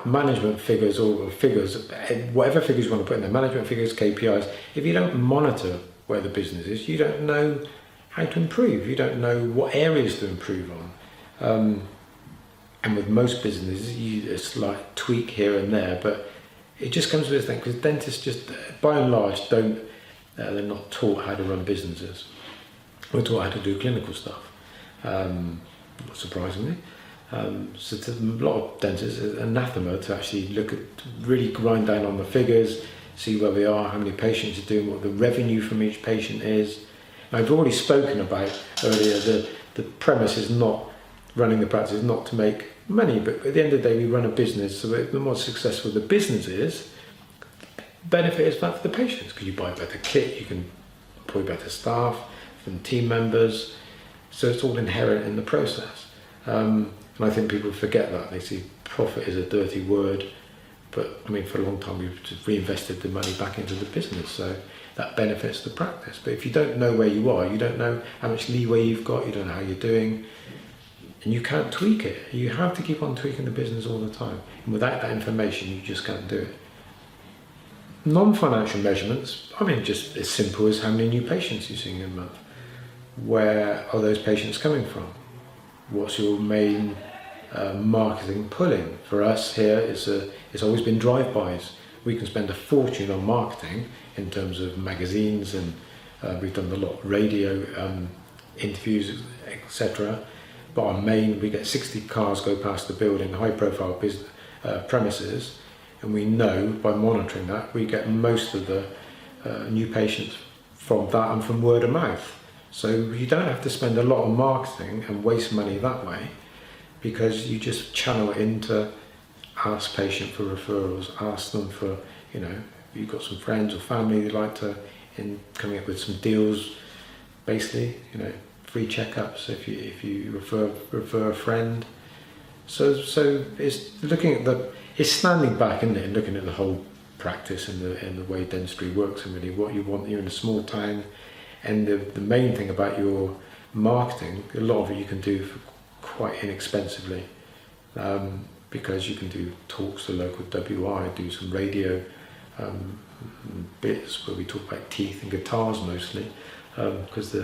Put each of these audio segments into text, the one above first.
management figures or figures, whatever figures you want to put in there, management figures, KPIs, if you don't monitor where the business is, you don't know how to improve. You don't know what areas to improve on. And with most businesses, it's like tweak here and there, but it just comes with this thing, because dentists just, by and large, they're not taught how to run businesses. We're taught how to do clinical stuff, not surprisingly. So to a lot of dentists, it's anathema to actually really grind down on the figures, see where we are, how many patients are doing, what the revenue from each patient is. Now, I've already spoken about earlier, the premise is not, running the practice is not to make money, but at the end of the day, we run a business, so the more successful the business is, benefit is that for the patients, because you buy better kit, you can employ better staff and team members, so it's all inherent in the process. And I think people forget that. They see profit as a dirty word, but I mean, for a long time we've just reinvested the money back into the business, so that benefits the practice. But if you don't know where you are, you don't know how much leeway you've got, you don't know how you're doing, and you can't tweak it. You have to keep on tweaking the business all the time, and without that information you just can't do it. Non-financial measurements, I mean, just as simple as how many new patients you're seeing in a month. Where are those patients coming from? What's your main marketing pull-in? For us here, it's always been drive-bys. We can spend a fortune on marketing in terms of magazines, and we've done a lot of radio interviews, etc. But our main, we get 60 cars go past the building, high-profile premises, and we know by monitoring that we get most of the new patients from that and from word of mouth. So you don't have to spend a lot on marketing and waste money that way, because you just channel it into ask patient for referrals, ask them for, you know, if you've got some friends or family you'd like to, in coming up with some deals, basically, you know, free checkups if you refer a friend. So it's looking at it's standing back, isn't it, and looking at the whole practice and the way dentistry works, and really what you want. You're in a small town, and the main thing about your marketing, a lot of it you can do for quite inexpensively, because you can do talks to local WI, do some radio bits where we talk about teeth and guitars mostly, because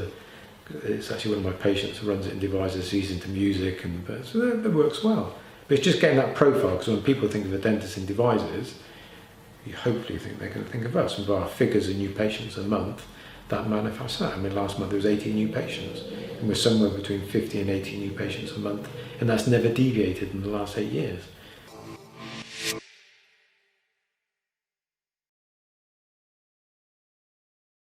it's actually one of my patients who runs it and devises, he's into music, and so that works well. But it's just getting that profile, because when people think of a dentist in devices, you hopefully think they're going to think of us. With our figures of new patients a month, that manifests that. I mean, last month there was 18 new patients, and we're somewhere between 50 and 80 new patients a month, and that's never deviated in the last 8 years.